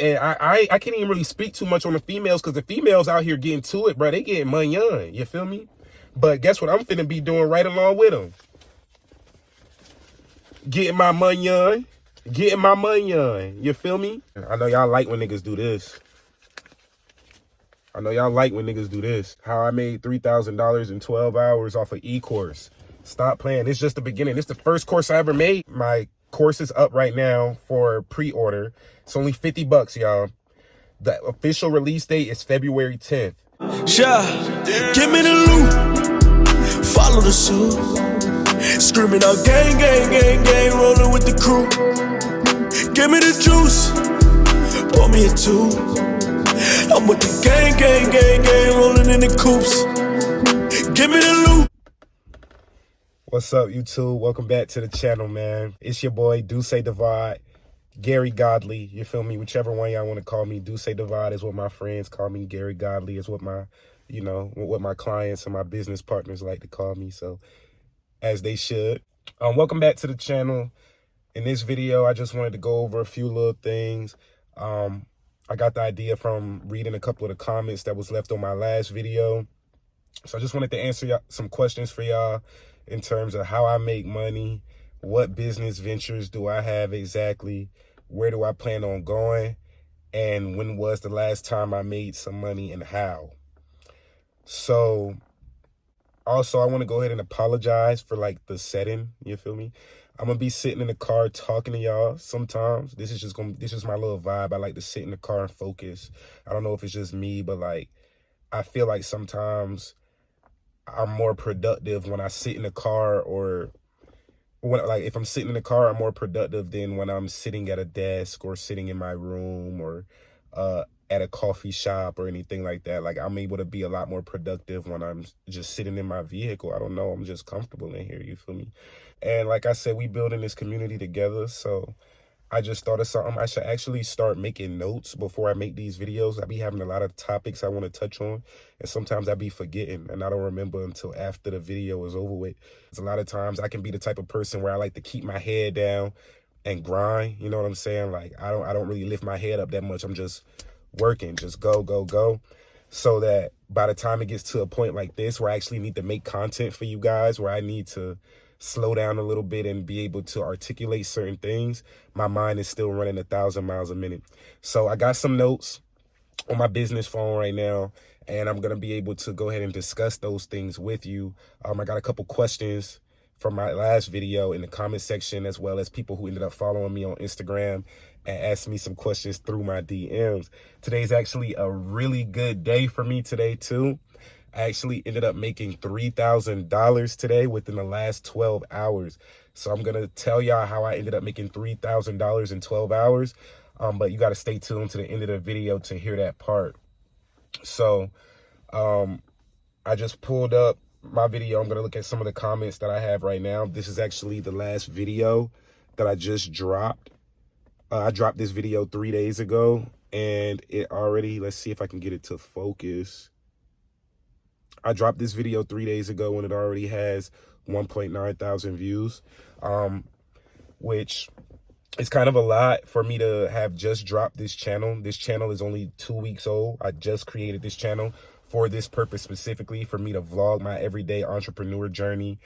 And I can't even really speak too much on the females, because the females out here getting to it, bro. They getting money on, you feel me? But guess what I'm finna be doing right along with them? Getting my money on. Getting my money on, you feel me? I know y'all like when niggas do this. How I made $3,000 in 12 hours off of e-course. Stop playing. It's just the beginning. It's the first course I ever made. My course is up right now for pre-order. It's only $50, y'all. The official release date is February 10th. Yeah, give me the loot. Follow the suit. Screaming out gang, gang, gang, gang. Rolling with the crew. Give me the juice. Pour me a two. I'm with the gang, gang, gang, gang. Rolling in the coops. Give me the loot. What's up, YouTube? Welcome back to the channel, man. It's your boy, Dussei Divide, Gary Godly. You feel me? Whichever one y'all want to call me. Dussei Divide is what my friends call me. Gary Godly is what my, what my clients and my business partners like to call me. So, as they should. Welcome back to the channel. In this video, I just wanted to go over a few little things. I got the idea from reading a couple of the comments that was left on my last video. So I just wanted to answer some questions for y'all in terms of how I make money, what business ventures do I have exactly, where do I plan on going, and when was the last time I made some money and how. So also, I want to go ahead and apologize for like the setting, you feel me? I'm gonna be sitting in the car talking to y'all sometimes. This is my little vibe. I like to sit in the car and focus. I don't know if it's just me, but like I feel like sometimes I'm more productive when I sit in the car, or when, like, if I'm sitting in the car, I'm more productive than when I'm sitting at a desk or sitting in my room or at a coffee shop or anything like that. Like, I'm able to be a lot more productive when I'm just sitting in my vehicle. I don't know. I'm just comfortable in here. You feel me? And like I said, we building this community together. So I just thought of something. I should actually start making notes before I make these videos. I be having a lot of topics I want to touch on, and sometimes I be forgetting, and I don't remember until after the video is over with. A lot of times I can be the type of person where I like to keep my head down and grind. You know what I'm saying? Like I don't really lift my head up that much. I'm just working, just go, go, go. So that by the time it gets to a point like this where I actually need to make content for you guys, where I need to slow down a little bit and be able to articulate certain things, my mind is still running 1,000 miles a minute. So I got some notes on my business phone right now, and I'm going to be able to go ahead and discuss those things with you. I got a couple questions from my last video in the comment section, as well as people who ended up following me on Instagram and asked me some questions through my DMs. Today's actually a really good day for me today too. I actually ended up making $3,000 today within the last 12 hours. So I'm going to tell y'all how I ended up making $3,000 in 12 hours. But you got to stay tuned to the end of the video to hear that part. So I just pulled up my video. I'm going to look at some of the comments that I have right now. This is actually the last video that I just dropped. I dropped this video 3 days ago, and it already, let's see if I can get it to focus. I dropped this video 3 days ago and it already has 1.9 thousand views, which is kind of a lot for me to have just dropped this channel. This channel is only 2 weeks old. I just created this channel for this purpose specifically, for me to vlog my everyday entrepreneur journey,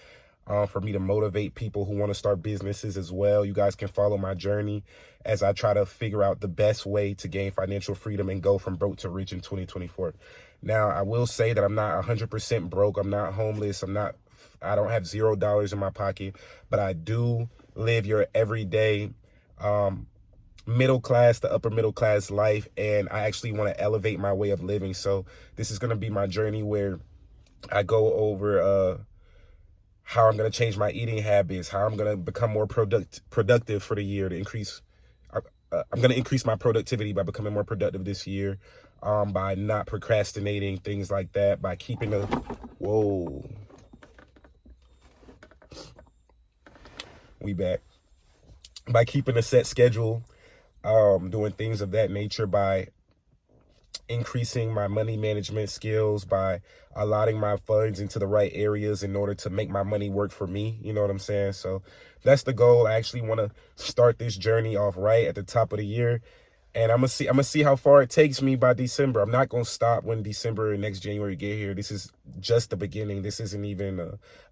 for me to motivate people who want to start businesses as well. You guys can follow my journey as I try to figure out the best way to gain financial freedom and go from broke to rich in 2024. Now, I will say that I'm not 100% broke. I'm not homeless. I don't have $0 in my pocket, but I do live your everyday middle class to upper middle class life, and I actually want to elevate my way of living. So this is going to be my journey where I go over how I'm going to change my eating habits, how I'm going to become more productive for the year, to increase. I'm going to increase my productivity by becoming more productive this year, by not procrastinating, things like that, by keeping a, whoa, we back, by keeping a set schedule, doing things of that nature, by increasing my money management skills, by allotting my funds into the right areas in order to make my money work for me. You know what I'm saying? So that's the goal. I actually want to start this journey off right at the top of the year And I'm gonna see how far it takes me by December. I'm not gonna stop when December and next January get here. This is just the beginning. This isn't even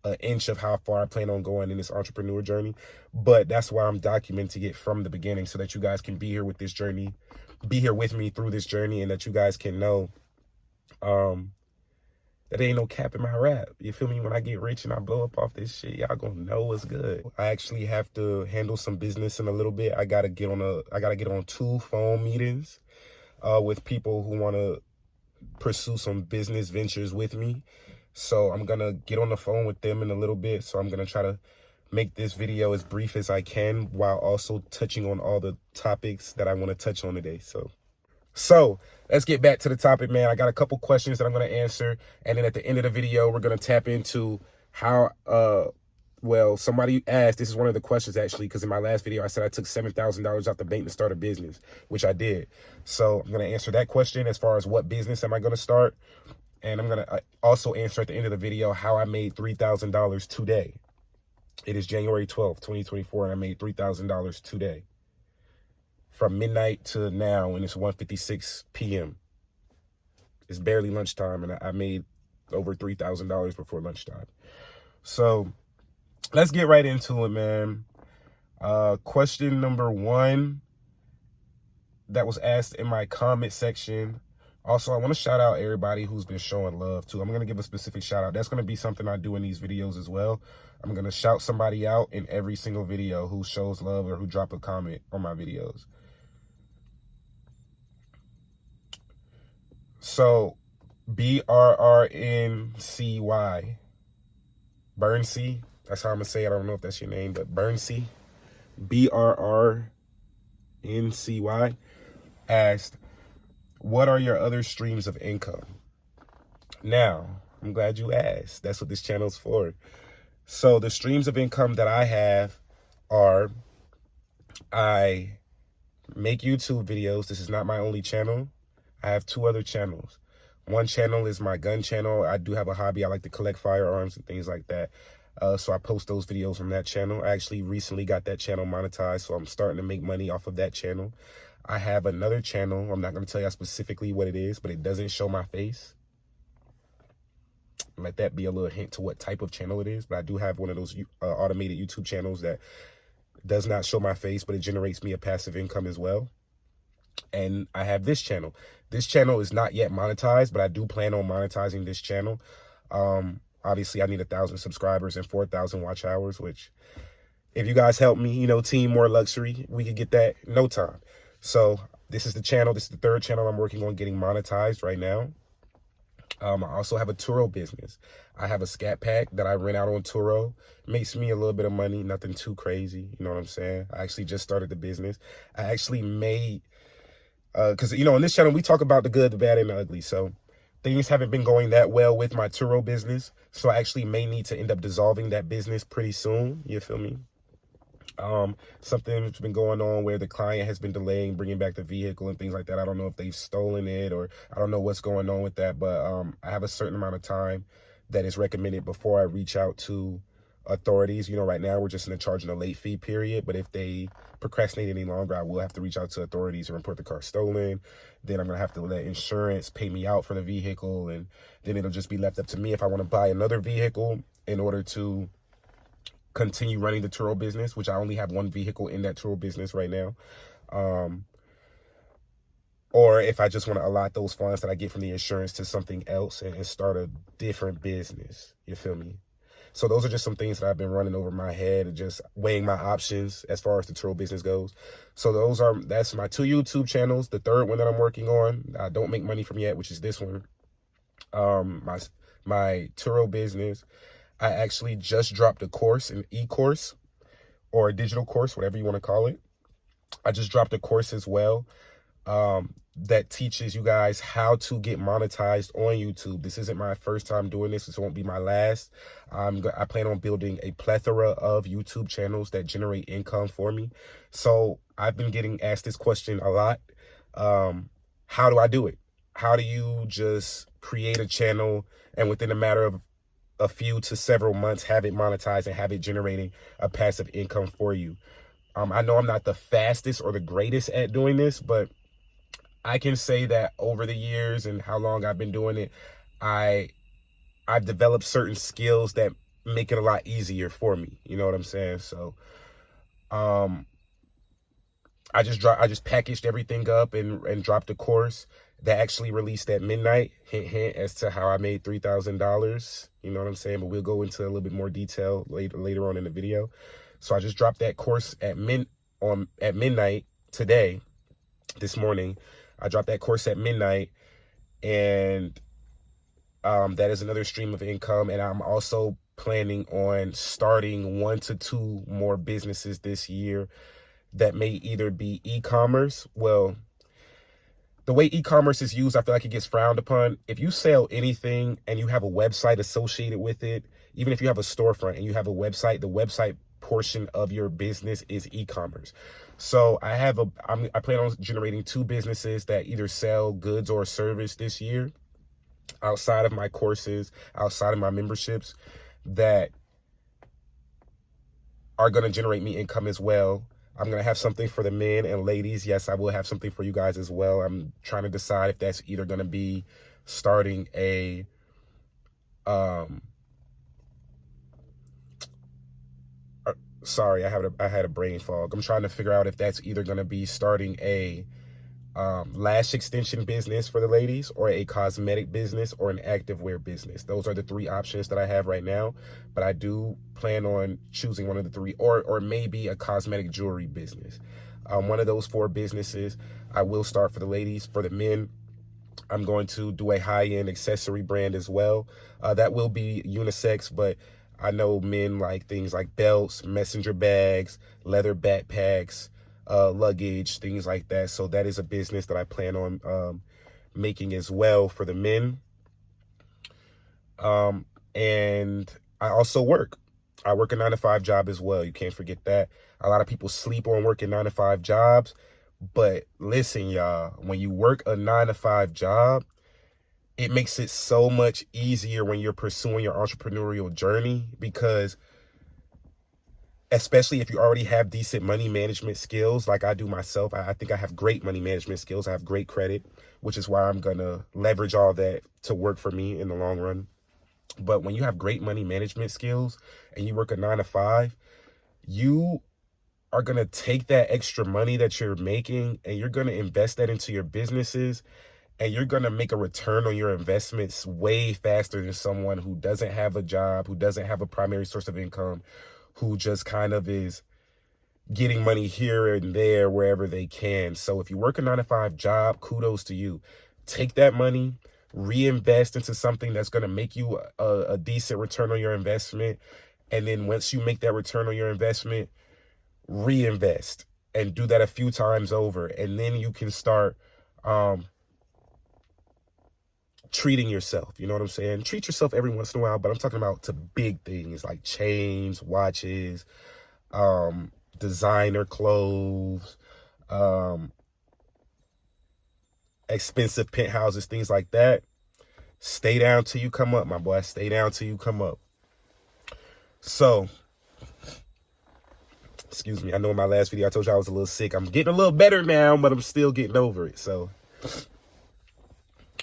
an inch of how far I plan on going in this entrepreneur journey. But that's why I'm documenting it from the beginning, so that you guys can be here with this journey, be here with me through this journey, and that you guys can know that ain't no cap in my rap. You feel me? When I get rich and I blow up off this shit, y'all gonna know what's good. I actually have to handle some business in a little bit. I gotta get on 2 phone meetings with people who wanna pursue some business ventures with me. So I'm gonna get on the phone with them in a little bit. So I'm gonna try to make this video as brief as I can while also touching on all the topics that I want to touch on today. So let's get back to the topic, man. I got a couple questions that I'm going to answer. And then at the end of the video, we're going to tap into how, well, somebody asked, this is one of the questions actually, because in my last video, I said I took $7,000 out the bank to start a business, which I did. So I'm going to answer that question as far as what business am I going to start. And I'm going to also answer at the end of the video how I made $3,000 today. It is January 12th, 2024, and I made $3,000 today. From midnight to now, and it's 1:56 p.m. It's barely lunchtime, and I made over $3,000 before lunchtime. So let's get right into it, man. Question number 1 that was asked in my comment section. Also, I want to shout out everybody who's been showing love too. I'm going to give a specific shout out. That's going to be something I do in these videos as well. I'm going to shout somebody out in every single video who shows love or who drop a comment on my videos. So, BRRNCY, Burnsy, that's how I'm going to say it. I don't know if that's your name, but Burnsy, BRRNCY, asked, what are your other streams of income? Now, I'm glad you asked. That's what this channel's for. So, the streams of income that I have are, I make YouTube videos. This is not my only channel. I have 2 other channels. One channel is my gun channel. I do have a hobby. I like to collect firearms and things like that. So I post those videos from that channel. I actually recently got that channel monetized, so I'm starting to make money off of that channel. I have another channel. I'm not going to tell you specifically what it is, but it doesn't show my face. Let that be a little hint to what type of channel it is. But I do have one of those automated YouTube channels that does not show my face, but it generates me a passive income as well. And I have this channel. This channel is not yet monetized, but I do plan on monetizing this channel. Obviously, I need 1,000 subscribers and 4,000 watch hours, which if you guys help me, you know, Team More Luxury, we could get that in no time. So this is the channel. This is the 3rd channel I'm working on getting monetized right now. I also have a Turo business. I have a scat pack that I rent out on Turo. Makes me a little bit of money, nothing too crazy. You know what I'm saying? I actually just started the business. I actually made... because, you know, on this channel, we talk about the good, the bad, and the ugly. So things haven't been going that well with my Turo business. So I actually may need to end up dissolving that business pretty soon. You feel me? Something's been going on where the client has been delaying bringing back the vehicle and things like that. I don't know if they've stolen it or I don't know what's going on with that. But I have a certain amount of time that is recommended before I reach out to authorities. You know, right now we're just in a charge and a late fee period, but if they procrastinate any longer, I will have to reach out to authorities and report the car stolen. Then I'm gonna have to let insurance pay me out for the vehicle, and then it'll just be left up to me if I want to buy another vehicle in order to continue running the Turo business, which I only have 1 vehicle in that Turo business right now. Or if I just want to allot those funds that I get from the insurance to something else and start a different business. You feel me? So those are just some things that I've been running over my head and just weighing my options as far as the Turo business goes. So that's my 2 YouTube channels. The 3rd one that I'm working on, I don't make money from yet, which is this one. My Turo business. I actually just dropped a course, an e-course or a digital course, whatever you want to call it. I just dropped a course as well. That teaches you guys how to get monetized on YouTube. This isn't my first time doing this. This won't be my last. I plan on building a plethora of YouTube channels that generate income for me. So I've been getting asked this question a lot. How do I do it? How do you just create a channel and within a matter of a few to several months have it monetized and have it generating a passive income for you? I know I'm not the fastest or the greatest at doing this, but I can say that over the years and how long I've been doing it, I've developed certain skills that make it a lot easier for me. You know what I'm saying? So I just packaged everything up and dropped a course that actually released at midnight. Hint hint as to how I made $3,000. You know what I'm saying? But we'll go into a little bit more detail later on in the video. So I just dropped that course at midnight today, this morning. I dropped that course at midnight, and that is another stream of income. And I'm also planning on starting 1 to 2 more businesses this year that may either be e-commerce. Well, the way e-commerce is used, I feel like it gets frowned upon. If you sell anything and you have a website associated with it, even if you have a storefront and you have a website, the website portion of your business is e-commerce. So I plan on generating 2 businesses that either sell goods or service this year, outside of my courses, outside of my memberships, that are going to generate me income as well. I'm going to have something for the men and ladies. Yes, I will have something for you guys as well. I'm trying to decide if that's either going to be starting a sorry, I had a brain fog. I'm trying to figure out if that's either going to be starting a lash extension business for the ladies, or a cosmetic business, or an activewear business. Those are the 3 options that I have right now, but I do plan on choosing one of the 3, or maybe a cosmetic jewelry business. One of those 4 businesses I will start for the ladies. For the men, I'm going to do a high-end accessory brand as well. That will be unisex, but I know men like things like belts, messenger bags, leather backpacks, luggage, things like that. So that is a business that I plan on making as well for the men. And I also work. I work a 9-to-5 job as well. You can't forget that. A lot of people sleep on working 9-to-5 jobs. But listen, y'all, when you work a 9-to-5 job, it makes it so much easier when you're pursuing your entrepreneurial journey, because especially if you already have decent money management skills like I do myself. I think I have great money management skills. I have great credit, which is why I'm going to leverage all that to work for me in the long run. But when you have great money management skills and you work a 9-to-5, you are going to take that extra money that you're making and you're going to invest that into your businesses, and you're going to make a return on your investments way faster than someone who doesn't have a job, who doesn't have a primary source of income, who just kind of is getting money here and there wherever they can. So if you work a 9-to-5 job, kudos to you. Take that money, reinvest into something that's going to make you a decent return on your investment. And then once you make that return on your investment, reinvest, and do that a few times over. And then you can start treating yourself. You know what I'm saying? Treat yourself every once in a while, but I'm talking about to big things like chains, watches, designer clothes, expensive penthouses, things like that. Stay down till you come up, my boy. Stay down till you come up. So, excuse me. I know in my last video I told you I was a little sick. I'm getting a little better now, but I'm still getting over it. So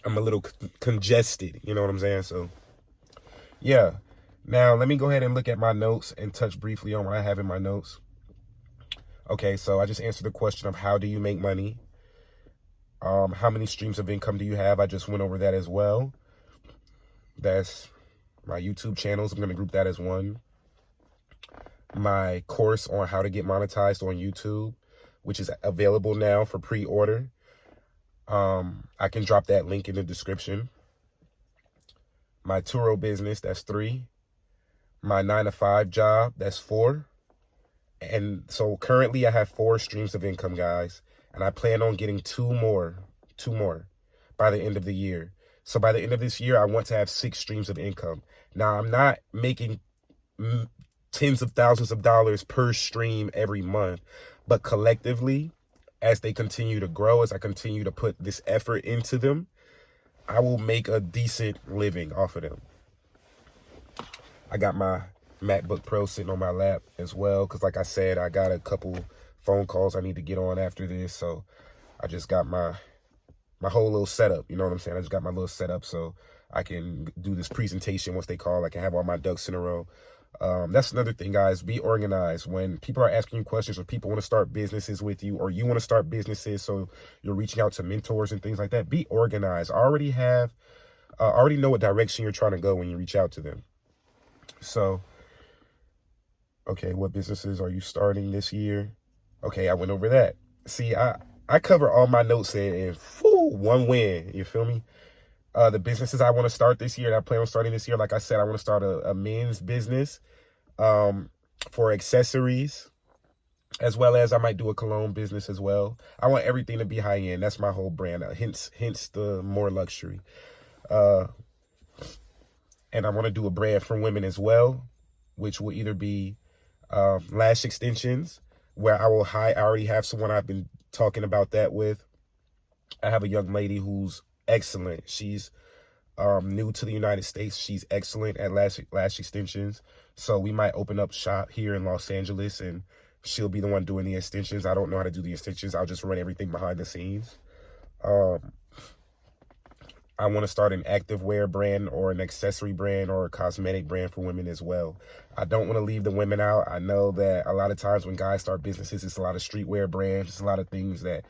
I'm a little congested, you know what I'm saying? So, yeah. Now, let me go ahead and look at my notes and touch briefly on what I have in my notes. Okay, so I just answered the question of how do you make money? How many streams of income do you have? I just went over that as well. That's my YouTube channels. I'm going to group that as one. My course on how to get monetized on YouTube, which is available now for pre-order. I can drop that link in the description. My Turo business, that's 3. My 9-to-5 job, that's 4. And so currently I have 4 streams of income, guys. And I plan on getting 2 more by the end of the year. So by the end of this year, I want to have 6 streams of income. Now, I'm not making tens of thousands of dollars per stream every month, but collectively, as they continue to grow, as I continue to put this effort into them, I will make a decent living off of them. I got my MacBook Pro sitting on my lap as well, because like I said, I got a couple phone calls I need to get on after this. So I just got my my whole little setup. You know what I'm saying? I just got my little setup so I can do this presentation once they call. I can have all my ducks in a row. That's another thing, guys. Be organized. When people are asking you questions or people want to start businesses with you or you want to start businesses, so you're reaching out to mentors and things like that, be organized. Already know what direction you're trying to go when you reach out to them. So, okay, what businesses are you starting this year? Okay, I went over that. See, I cover all my notes in one win. You feel me? The businesses I want to start this year, that I plan on starting this year, like I said, I want to start a men's business for accessories, as well as I might do a cologne business as well. I want everything to be high end. That's my whole brand. Hence the more luxury. And I want to do a brand for women as well, which will either be lash extensions, where I already have someone I've been talking about that with. I have a young lady who's excellent. She's new to the United States. She's excellent at lash extensions. So we might open up shop here in Los Angeles and she'll be the one doing the extensions. I don't know how to do the extensions. I'll just run everything behind the scenes. I want to start an activewear brand or an accessory brand or a cosmetic brand for women as well. I don't want to leave the women out. I know that a lot of times when guys start businesses, it's a lot of streetwear brands. It's a lot of things that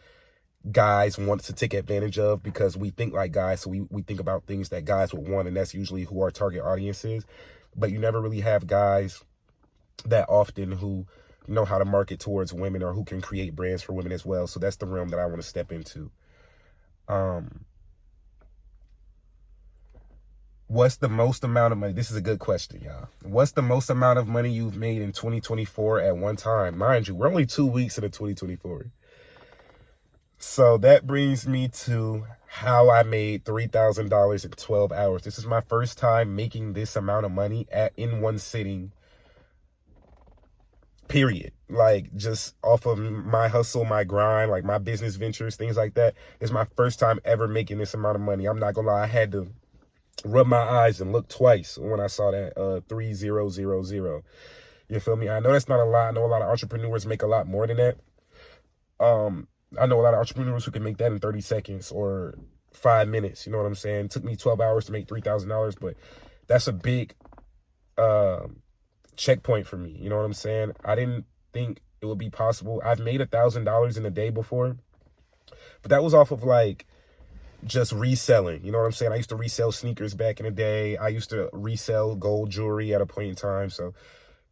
guys want to take advantage of because we think like guys. So we think about things that guys would want, and that's usually who our target audience is. But you never really have guys that often who know how to market towards women or who can create brands for women as well. So that's the realm that I want to step into. What's the most amount of money? This is a good question, y'all. What's the most amount of money you've made in 2024 at one time? Mind you, we're only 2 weeks into 2024. So that brings me to how I made $3,000 in 12 hours. This is my first time making this amount of money in one sitting, period. Like, just off of my hustle, my grind, like my business ventures, things like that. It's my first time ever making this amount of money. I'm not gonna lie, I had to rub my eyes and look twice when I saw that 3000. You feel me? I know that's not a lot. I know a lot of entrepreneurs make a lot more than that. I know a lot of entrepreneurs who can make that in 30 seconds or 5 minutes. You know what I'm saying? It took me 12 hours to make $3,000, but that's a big checkpoint for me. You know what I'm saying? I didn't think it would be possible. I've made $1,000 in a day before, but that was off of like just reselling. You know what I'm saying? I used to resell sneakers back in the day. I used to resell gold jewelry at a point in time. So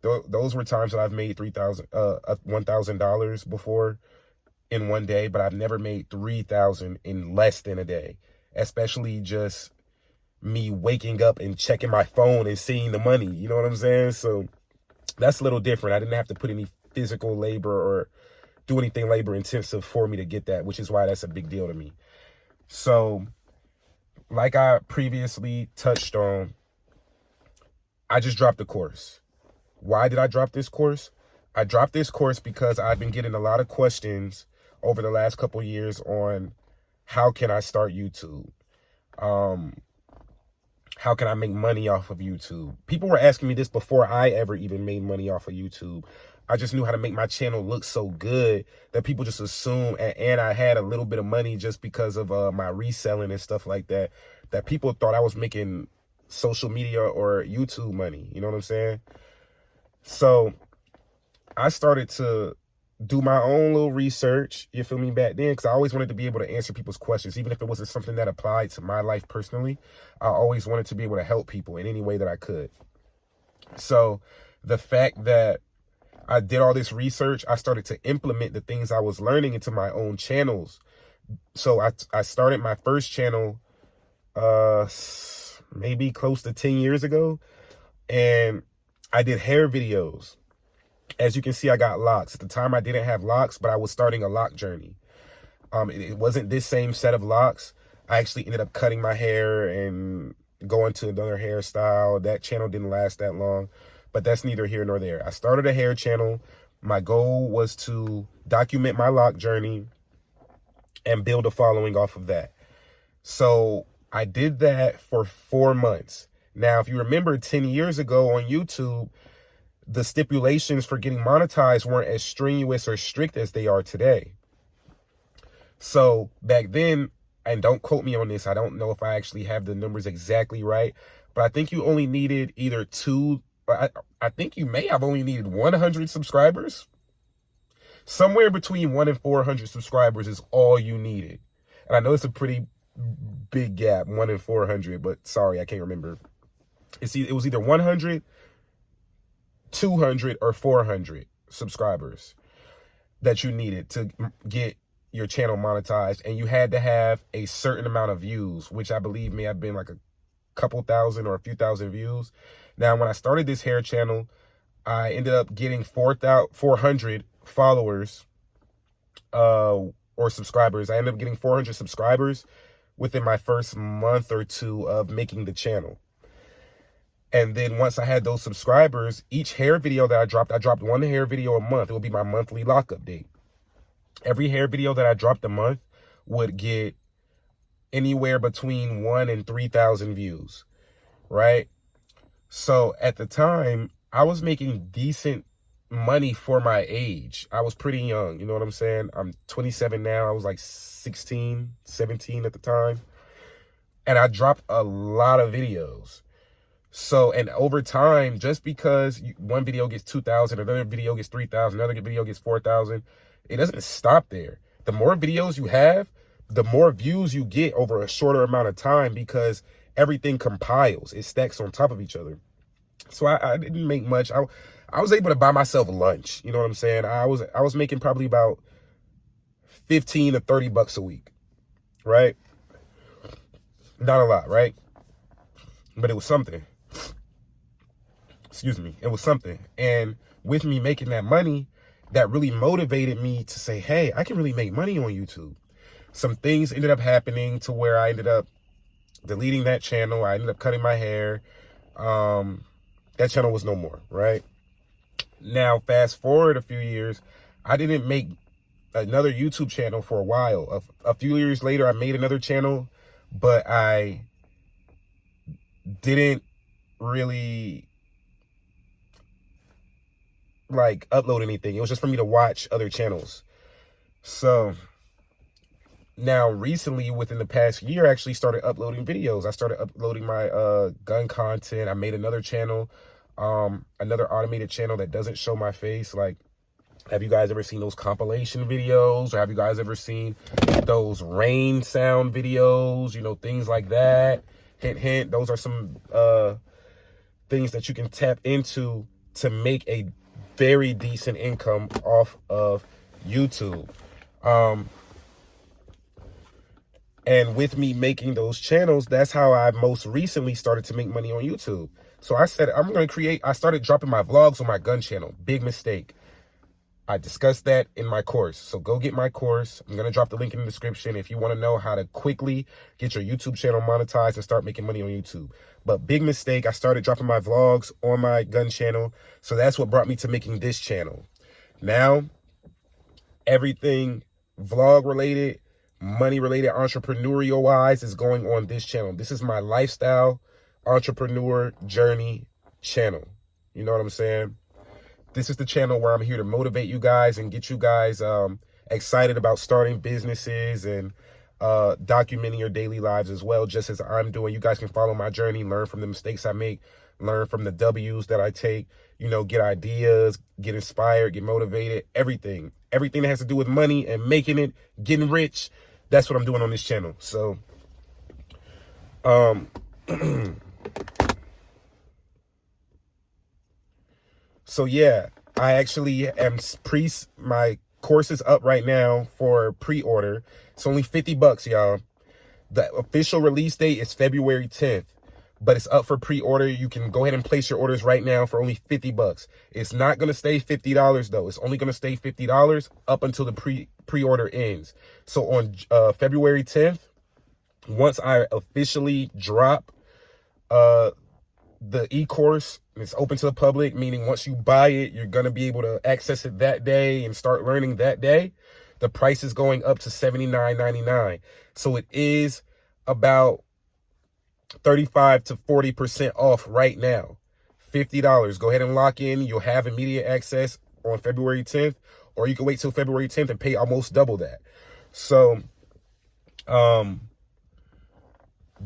those were times that I've made $1,000 before in one day, but I've never made 3,000 in less than a day, especially just me waking up and checking my phone and seeing the money. You know what I'm saying? So that's a little different. I didn't have to put any physical labor or do anything labor intensive for me to get that, which is why that's a big deal to me. So, like I previously touched on, I just dropped the course. Why did I drop this course? I dropped this course because I've been getting a lot of questions over the last couple years on how can I start YouTube? How can I make money off of YouTube? People were asking me this before I ever even made money off of YouTube. I just knew how to make my channel look so good that people just assume, and I had a little bit of money just because of my reselling and stuff like that, that people thought I was making social media or YouTube money. You know what I'm saying? So I started to do my own little research, you feel me, back then, because I always wanted to be able to answer people's questions, even if it wasn't something that applied to my life personally. I always wanted to be able to help people in any way that I could. So the fact that I did all this research, I started to implement the things I was learning into my own channels. So I started my first channel maybe close to 10 years ago, and I did hair videos. As you can see, I got locks. At the time, I didn't have locks, but I was starting a lock journey. It wasn't this same set of locks. I actually ended up cutting my hair and going to another hairstyle. That channel didn't last that long, but that's neither here nor there. I started a hair channel. My goal was to document my lock journey and build a following off of that. So I did that for 4 months. Now, if you remember 10 years ago on YouTube, the stipulations for getting monetized weren't as strenuous or strict as they are today. So back then, and don't quote me on this, I don't know if I actually have the numbers exactly right, but I think you only needed either I think you may have only needed 100 subscribers. Somewhere between 1 and 400 subscribers is all you needed. And I know it's a pretty big gap, 1 and 400, but sorry, I can't remember. It was either 100, 200, or 400 subscribers that you needed to get your channel monetized, and you had to have a certain amount of views, which I believe may have been like a couple thousand or a few thousand views. Now, when I started this hair channel, I ended up getting 400 followers or subscribers. I ended up getting 400 subscribers within my first month or two of making the channel. And then once I had those subscribers, each hair video that I dropped one hair video a month. It would be my monthly lockup date. Every hair video that I dropped a month would get anywhere between 1 and 3,000 views, right? So at the time, I was making decent money for my age. I was pretty young, you know what I'm saying? I'm 27 now. I was like 16, 17 at the time. And I dropped a lot of videos. So, and over time, just because one video gets 2,000, another video gets 3,000, another video gets 4,000, it doesn't stop there. The more videos you have, the more views you get over a shorter amount of time, because everything compiles. It stacks on top of each other. So I didn't make much. I was able to buy myself lunch. You know what I'm saying? I was making probably about 15 to 30 bucks a week, right? Not a lot, right? But it was something. Excuse me. It was something. And with me making that money, that really motivated me to say, hey, I can really make money on YouTube. Some things ended up happening to where I ended up deleting that channel. I ended up cutting my hair. That channel was no more, right? Now, fast forward a few years, I didn't make another YouTube channel for a while. A few years later, I made another channel, but I didn't really like upload anything. It was just for me to watch other channels. So now recently, within the past year, I actually started uploading videos. I started uploading my gun content. I made another channel, another automated channel that doesn't show my face. Like, have you guys ever seen those compilation videos? Or have you guys ever seen those rain sound videos? You know, things like that. Hint, hint. Those are some things that you can tap into to make a very decent income off of YouTube. And with me making those channels, that's how I most recently started to make money on YouTube. So I said, I started dropping my vlogs on my gun channel. Big mistake. I discussed that in my course. So go get my course. I'm going to drop the link in the description if you want to know how to quickly get your YouTube channel monetized and start making money on YouTube. But big mistake, I started dropping my vlogs on my gun channel. So that's what brought me to making this channel. Now, everything vlog related, money related, entrepreneurial wise is going on this channel. This is my lifestyle entrepreneur journey channel. You know what I'm saying? This is the channel where I'm here to motivate you guys and get you guys excited about starting businesses and documenting your daily lives as well, just as I'm doing. You guys can follow my journey, learn from the mistakes I make, learn from the W's that I take, you know, get ideas, get inspired, get motivated, everything. Everything that has to do with money and making it, getting rich. That's what I'm doing on this channel. So, so yeah, I actually am my course is up right now for pre-order. It's only 50 bucks, y'all. The official release date is February 10th, but it's up for pre-order. You can go ahead and place your orders right now for only 50 bucks. It's not going to stay $50 though. It's only going to stay $50 up until the pre-order ends. So on February 10th, once I officially drop the e-course, it's open to the public, meaning once you buy it, you're going to be able to access it that day and start learning that day. The price is going up to $79.99. So it is about 35 to 40% off right now. $50. Go ahead and lock in. You'll have immediate access on February 10th, or you can wait till February 10th and pay almost double that. So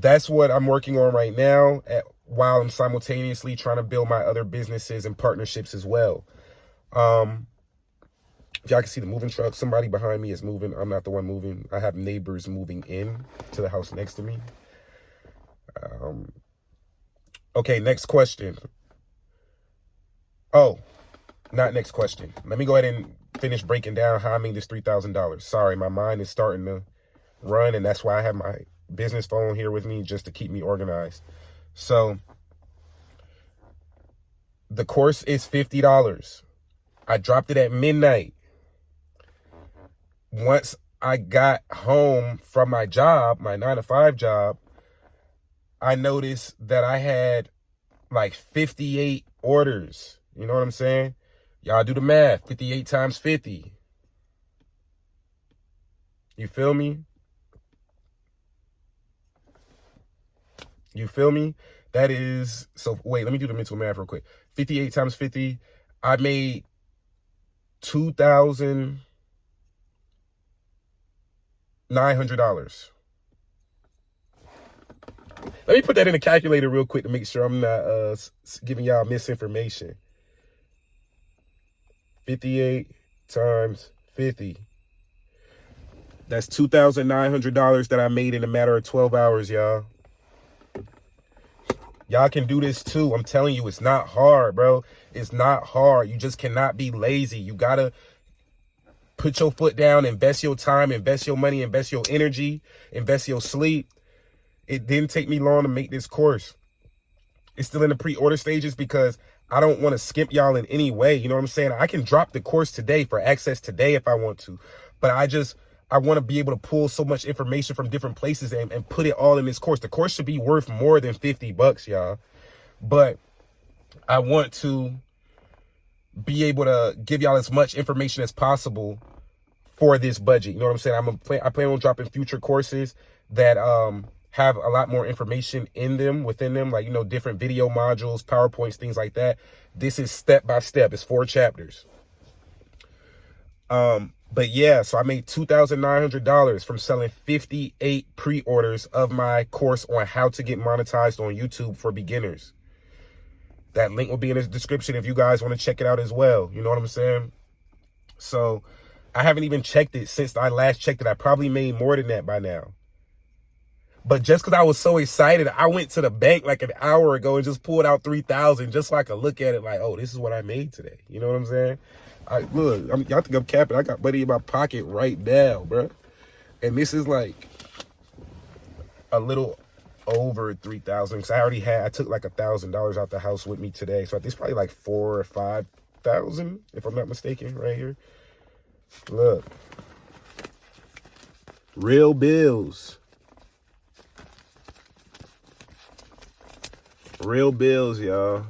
that's what I'm working on right now while I'm simultaneously trying to build my other businesses and partnerships as well. If y'all can see the moving truck, somebody behind me is moving. I'm not the one moving. I have neighbors moving in to the house next to me. Okay, next question. Oh, not next question. Let me go ahead and finish breaking down how I made this $3,000. Sorry, my mind is starting to run, and that's why I have my business phone here with me just to keep me organized. So the course is $50. I dropped it at midnight. Once I got home from my job, my 9-to-5 job, I noticed that I had like 58 orders. You know what I'm saying? Y'all do the math. 58 times 50. You feel me? You feel me? That is, so wait, let me do the mental math real quick. 58 times 50, I made $2,900. Let me put that in a calculator real quick to make sure I'm not giving y'all misinformation. 58 times 50. That's $2,900 that I made in a matter of 12 hours, y'all. Y'all can do this too. I'm telling you, it's not hard, bro. It's not hard. You just cannot be lazy. You gotta put your foot down, invest your time, invest your money, invest your energy, invest your sleep. It didn't take me long to make this course. It's still in the pre-order stages because I don't want to skimp y'all in any way. You know what I'm saying? I can drop the course today for access today if I want to. But I want to be able to pull so much information from different places and put it all in this course. The course should be worth more than $50, y'all. But I want to be able to give y'all as much information as possible for this budget. You know what I'm saying? I plan on dropping future courses that have a lot more information within them, like, you know, different video modules, PowerPoints, things like that. This is step by step. It's 4 chapters. But yeah, so I made $2,900 from selling 58 pre-orders of my course on how to get monetized on YouTube for beginners. That link will be in the description if you guys want to check it out as well. You know what I'm saying? So I haven't even checked it since I last checked it. I probably made more than that by now. But just because I was so excited, I went to the bank like an hour ago and just pulled out $3,000 just so I could look at it like, oh, this is what I made today. You know what I'm saying? Y'all think I'm capping. I got money in my pocket right now, bro. And this is like a little over 3,000 because I took like $1,000 out the house with me today. So it's probably like 4,000 or 5,000 if I'm not mistaken right here. Look. Real bills. Real bills, y'all.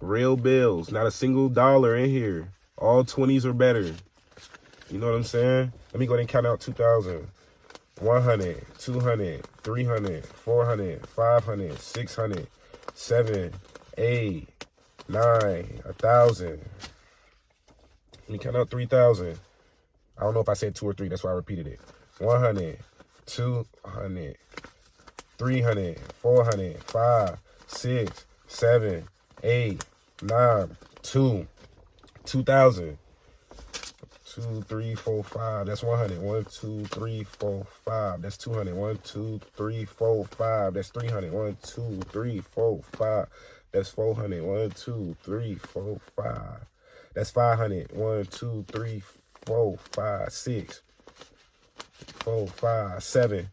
Real bills. Not a single dollar in here. All 20s or better. You know what I'm saying? Let me go ahead and count out 2,000. 100, 200, 300, 400, 500, 600, 7, 8, 9, 1,000. Let me count out 3,000. I don't know if I said 2 or 3. That's why I repeated it. 100, 200, 300, 400, 5, 6, 7, 8, 9, 2,000. 2, 3, 4, 5. That's 100. 1, 2, 3, 4, 5. That's 200. 1, 2, 3, 4, 5. That's 300. 1, 2, 3, 4, 5. That's 400. 1, 2, 3, 4, 5. That's 500. 1, 2, 3, 4, 5, 6, 4, 5, 7.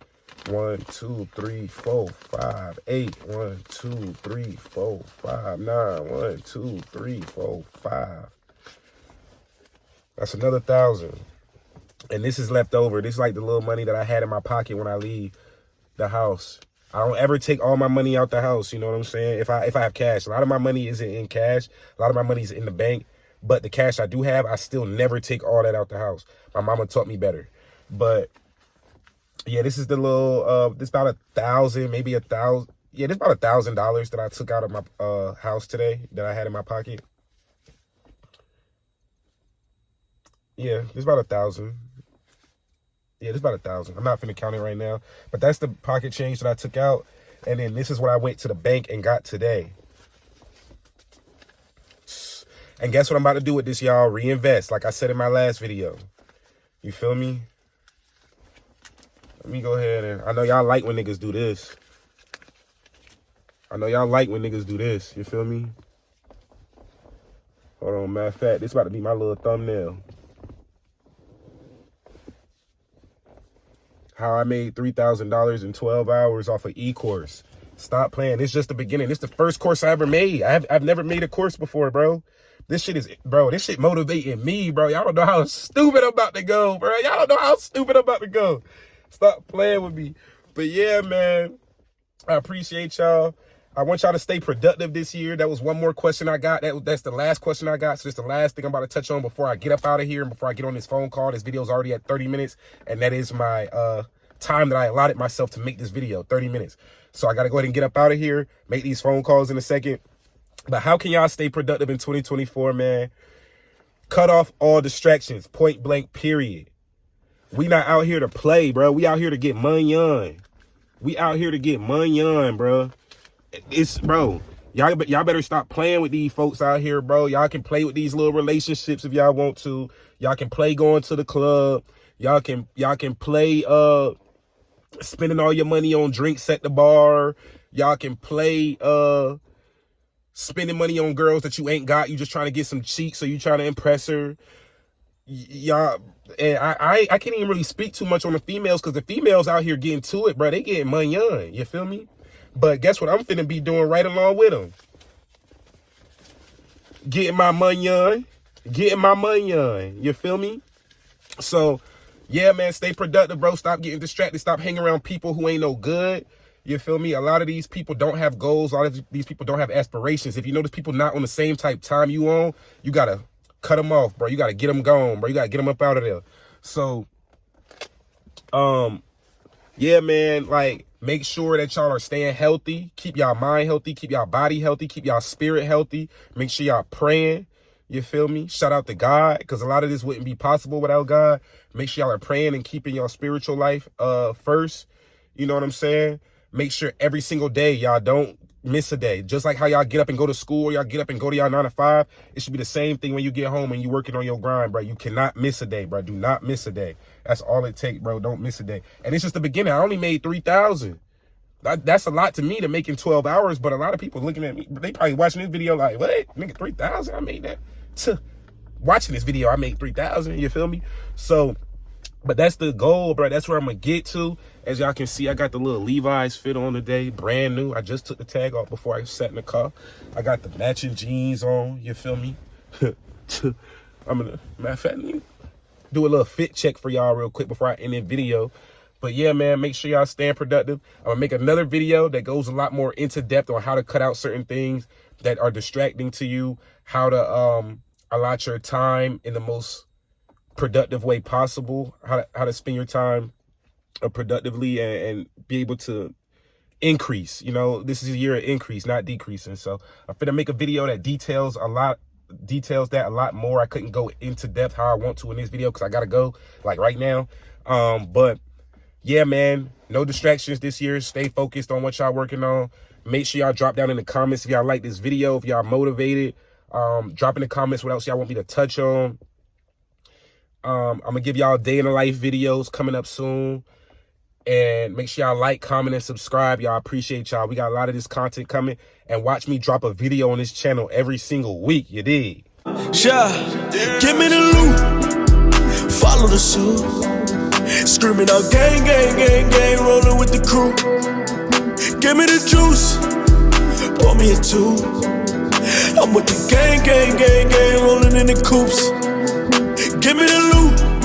1, 2, 3, 4, 5, 8. 1, 2, 3, 4, 5, 9. 1, 2, 3, 4, 5. That's another 1,000. And this is left over. This is like the little money that I had in my pocket when I leave the house. I don't ever take all my money out the house. You know what I'm saying? If I have cash, a lot of my money isn't in cash. A lot of my money is in the bank. But the cash I do have, I still never take all that out the house. My mama taught me better. But yeah, this is the little, this about 1,000, maybe 1,000. Yeah, this about $1,000 that I took out of my house today that I had in my pocket. Yeah, it's about 1,000. Yeah, it's about 1,000. I'm not finna count it right now. But that's the pocket change that I took out. And then this is what I went to the bank and got today. And guess what I'm about to do with this, y'all? Reinvest, like I said in my last video. You feel me? Let me go ahead and... I know y'all like when niggas do this. I know y'all like when niggas do this. You feel me? Hold on, matter of fact, this about to be my little thumbnail. How I made $3,000 in 12 hours off of e-course. Stop playing. It's just the beginning. This is the first course I ever made. I've never made a course before, bro. This shit motivating me, bro. Y'all don't know how stupid I'm about to go, bro. Y'all don't know how stupid I'm about to go. Stop playing with me. But yeah, man, I appreciate y'all. I want y'all to stay productive this year. That was one more question I got. That's the last question I got. So it's the last thing I'm about to touch on before I get up out of here and before I get on this phone call. This video is already at 30 minutes. And that is my time that I allotted myself to make this video, 30 minutes. So I got to go ahead and get up out of here, make these phone calls in a second. But how can y'all stay productive in 2024, man? Cut off all distractions, point blank, period. We not out here to play, bro. We out here to get money on. We out here to get money on, bro. Bro, y'all better stop playing with these folks out here, bro. Y'all can play with these little relationships if y'all want to. Y'all can play going to the club. Y'all can play spending all your money on drinks at the bar. Y'all can play spending money on girls that you ain't got. You just trying to get some cheeks, so you trying to impress her. Y'all, and I can't even really speak too much on the females because the females out here getting to it, bro. They getting money on. You feel me? But guess what I'm finna be doing right along with them? Getting my money on. Getting my money on. You feel me? So, yeah, man, stay productive, bro. Stop getting distracted. Stop hanging around people who ain't no good. You feel me? A lot of these people don't have goals. A lot of these people don't have aspirations. If you notice people not on the same type time you on, you got to cut them off, bro. You got to get them gone, bro. You got to get them up out of there. So, yeah, man, like, make sure that y'all are staying healthy. Keep y'all mind healthy. Keep y'all body healthy. Keep y'all spirit healthy. Make sure y'all praying. You feel me? Shout out to God, because a lot of this wouldn't be possible without God. Make sure y'all are praying and keeping y'all spiritual life first. You know what I'm saying? Make sure every single day y'all don't miss a day. Just like how y'all get up and go to school, y'all get up and go to y'all 9 to 5. It should be the same thing when you get home and you working on your grind, bro. You cannot miss a day, bro. Do not miss a day. That's all it takes, bro. Don't miss a day. And it's just the beginning. I only made 3,000. That's a lot to me to make in 12 hours, but a lot of people looking at me, they probably watching this video like, what? Nigga, 3,000? I made that. Watching this video, I made 3,000. You feel me? So, but that's the goal, bro. That's where I'm going to get to. As y'all can see, I got the little Levi's fit on today. Brand new. I just took the tag off before I sat in the car. I got the matching jeans on. You feel me? I'm going to, matter of fact, do a little fit check for y'all real quick before I end the video. But yeah, man, make sure y'all staying productive. I'm going to make another video that goes a lot more into depth on how to cut out certain things that are distracting to you, how to allot your time in the most productive way possible, how to spend your time productively and be able to increase. You know, this is a year of increase, not decreasing. So I'm finna make a video that details that a lot more. I couldn't go into depth how I want to in this video because I gotta go like right now. But yeah, man, no distractions this year. Stay focused on what y'all working on. Make sure y'all drop down in the comments if y'all like this video, if y'all motivated. Drop in the comments what else y'all want me to touch on. I'm gonna give y'all day in the life videos coming up soon. And make sure y'all like, comment, and subscribe. Y'all, appreciate y'all. We got a lot of this content coming. And watch me drop a video on this channel every single week. You dig? Yeah, give me the loot. Follow the suit. Screaming out gang, gang, gang, gang. Rolling with the crew. Give me the juice. Pour me a two. I'm with the gang, gang, gang, gang. Rolling in the coops. Give me the loot.